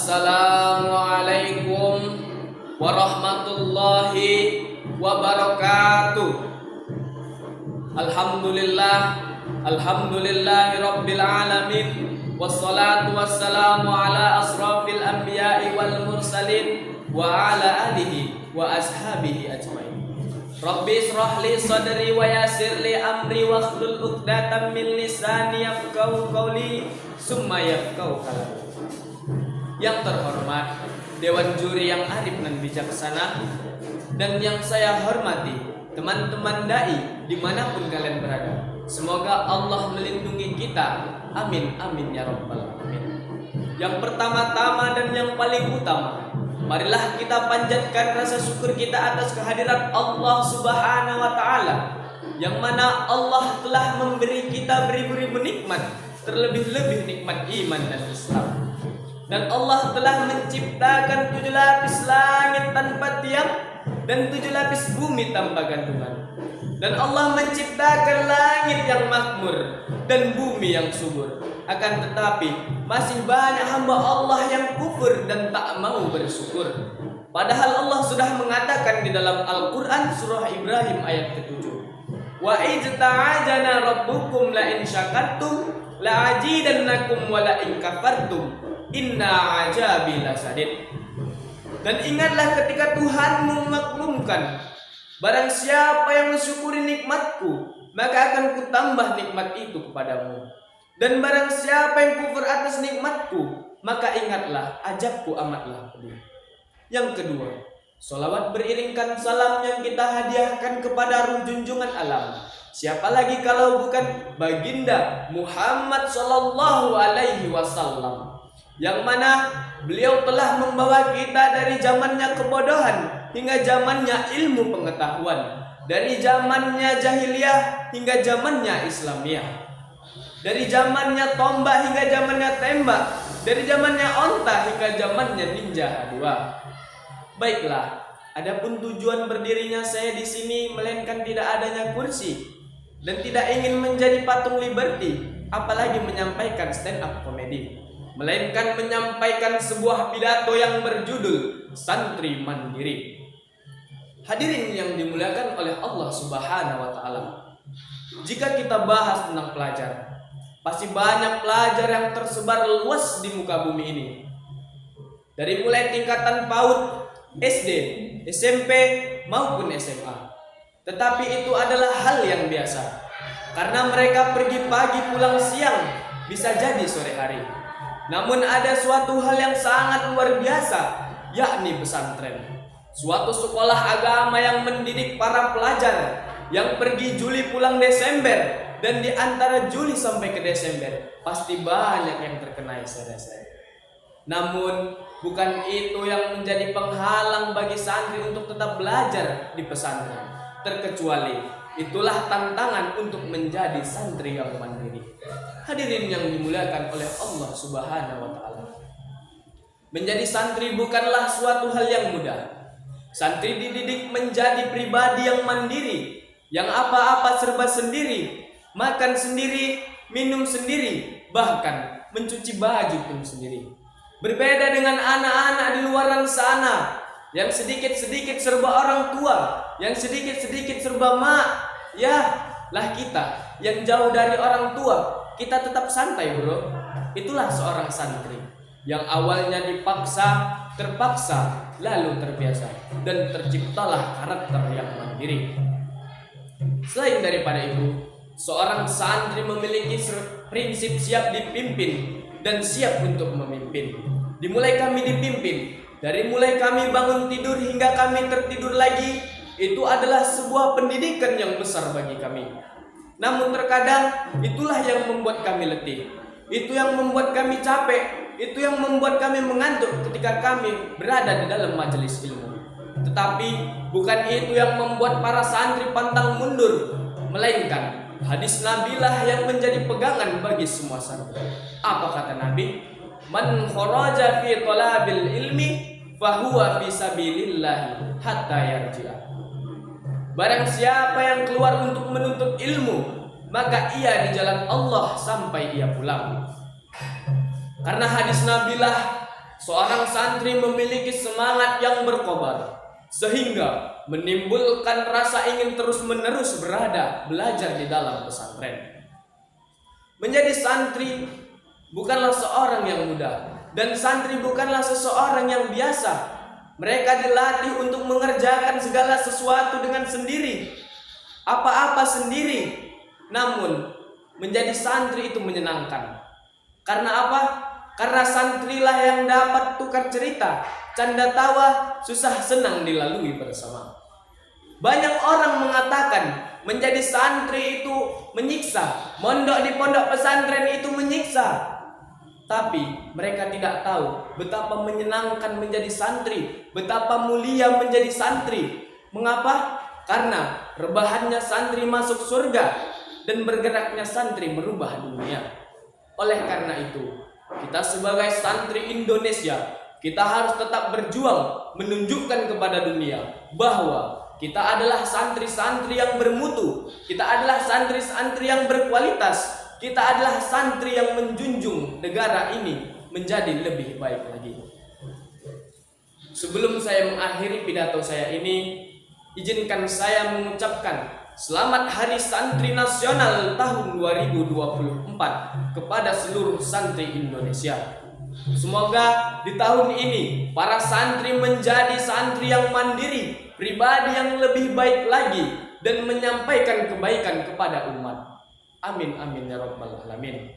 Assalamualaikum warahmatullahi wabarakatuh. Alhamdulillahi rabbil alamin. Wassalatu wassalamu ala asrafil anbiya'i wal mursalin wa ala alihi wa ashabihi ajmain. Rabbi israh li sadri wa yassir li amri wa hlul 'uqdatam min lisani yafqahu qawli summa yafqahu kalami. Yang terhormat Dewan Juri yang arif dan bijaksana, dan yang saya hormati teman-teman dai dimanapun kalian berada, semoga Allah melindungi kita, amin amin ya rabbal alamin. Yang pertama-tama dan yang paling utama, marilah kita panjatkan rasa syukur kita atas kehadiran Allah Subhanahu wa Ta'ala, yang mana Allah telah memberi kita beribu-ribu nikmat, terlebih-lebih nikmat iman dan Islam. Dan Allah telah menciptakan 7 lapis langit tanpa tiang dan 7 lapis bumi tanpa gantungan. Dan Allah menciptakan langit yang makmur dan bumi yang subur. Akan tetapi masih banyak hamba Allah yang kufur dan tak mau bersyukur. Padahal Allah sudah mengatakan di dalam Al-Quran surah Ibrahim ayat ke-7, wa ijta'ajana rabbukum la in syakartum la ajidannakum wa la in kafartum inna ajabi lasadid. Dan ingatlah ketika Tuhanmu memaklumkan, barang siapa yang mensyukuri nikmatku, maka akan kutambah nikmat itu kepadamu. Dan barang siapa yang kufur atas nikmatku, maka ingatlah ajabku amatlah pedih. Yang kedua, sholawat beriringkan salam yang kita hadiahkan kepada junjungan alam. Siapa lagi kalau bukan baginda Muhammad sallallahu alaihi wasallam, yang mana beliau telah membawa kita dari zamannya kebodohan hingga zamannya ilmu pengetahuan, dari zamannya jahiliyah hingga zamannya Islamiyah, dari zamannya tombak hingga zamannya tembak, dari zamannya onta hingga zamannya ninja H2. Baiklah, adapun tujuan berdirinya saya di sini melainkan tidak adanya kursi dan tidak ingin menjadi patung Liberty, apalagi menyampaikan stand up comedy, melainkan menyampaikan sebuah pidato yang berjudul Santri Mandiri. Hadirin yang dimuliakan oleh Allah Subhanahu wa Ta'ala, jika kita bahas tentang pelajar, pasti banyak pelajar yang tersebar luas di muka bumi ini, dari mulai tingkatan PAUD, SD, SMP maupun SMA. Tetapi itu adalah hal yang biasa, karena mereka pergi pagi pulang siang, bisa jadi sore hari. Namun ada suatu hal yang sangat luar biasa, yakni pesantren, suatu sekolah agama yang mendidik para pelajar yang pergi Juli pulang Desember. Dan di antara Juli sampai ke Desember pasti banyak yang terkena saya. Namun bukan itu yang menjadi penghalang bagi santri untuk tetap belajar di pesantren, terkecuali itulah tantangan untuk menjadi santri yang mandiri. Hadirin yang dimuliakan oleh Allah Subhanahu wa Ta'ala, menjadi santri bukanlah suatu hal yang mudah. Santri dididik menjadi pribadi yang mandiri, yang apa-apa serba sendiri, makan sendiri, minum sendiri, bahkan mencuci baju pun sendiri. Berbeda dengan anak-anak di luaran sana yang sedikit-sedikit serba orang tua, yang sedikit-sedikit serba mak. Ya lah, kita yang jauh dari orang tua, kita tetap santai bro. Itulah seorang santri yang awalnya dipaksa, terpaksa, lalu terbiasa, dan terciptalah karakter yang mandiri. Selain daripada itu, seorang santri memiliki prinsip siap dipimpin dan siap untuk memimpin. Dimulai kami dipimpin, dari mulai kami bangun tidur hingga kami tertidur lagi, itu adalah sebuah pendidikan yang besar bagi kami. Namun terkadang itulah yang membuat kami letih, itu yang membuat kami capek, itu yang membuat kami mengantuk ketika kami berada di dalam majelis ilmu. Tetapi bukan itu yang membuat para santri pantang mundur, melainkan hadis Nabi lah yang menjadi pegangan bagi semua santri. Apa kata Nabi? Man kharaja fi talabil ilmi fahuwa fi sabilillah hatta yarji'a. Barang siapa yang keluar untuk menuntut ilmu, maka ia di jalan Allah sampai ia pulang. Karena hadis Nabi lah seorang santri memiliki semangat yang berkobar sehingga menimbulkan rasa ingin terus-menerus belajar di dalam pesantren. Menjadi santri bukanlah seorang yang mudah, dan santri bukanlah seseorang yang biasa. Mereka dilatih untuk mengerjakan segala sesuatu dengan sendiri, apa-apa sendiri. Namun menjadi santri itu menyenangkan. Karena apa? Karena santrilah yang dapat tukar cerita, canda tawa, susah senang dilalui bersama. Banyak orang mengatakan menjadi santri itu menyiksa, mondok di pondok pesantren itu menyiksa. Tapi mereka tidak tahu betapa menyenangkan menjadi santri, betapa mulia menjadi santri. Mengapa? Karena rebahannya santri masuk surga dan bergeraknya santri merubah dunia. Oleh karena itu, kita sebagai santri Indonesia, kita harus tetap berjuang menunjukkan kepada dunia bahwa kita adalah santri-santri yang bermutu, kita adalah santri-santri yang berkualitas, kita adalah santri yang menjunjung negara ini menjadi lebih baik lagi. Sebelum saya mengakhiri pidato saya ini, izinkan saya mengucapkan selamat Hari Santri Nasional tahun 2024 kepada seluruh santri Indonesia. Semoga di tahun ini para santri menjadi santri yang mandiri, pribadi yang lebih baik lagi, dan menyampaikan kebaikan kepada umat. Amin amin ya rabbal alamin.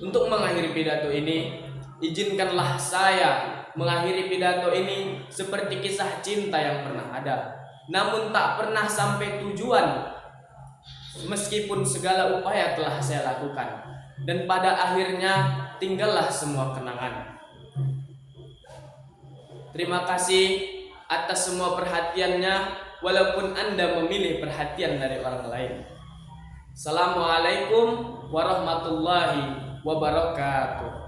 Untuk mengakhiri pidato ini, izinkanlah saya mengakhiri pidato ini seperti kisah cinta yang pernah ada, namun tak pernah sampai tujuan. Meskipun segala upaya telah saya lakukan, dan pada akhirnya tinggallah semua kenangan. Terima kasih atas semua perhatiannya, walaupun Anda memilih perhatian dari orang lain. Assalamualaikum warahmatullahi wabarakatuh.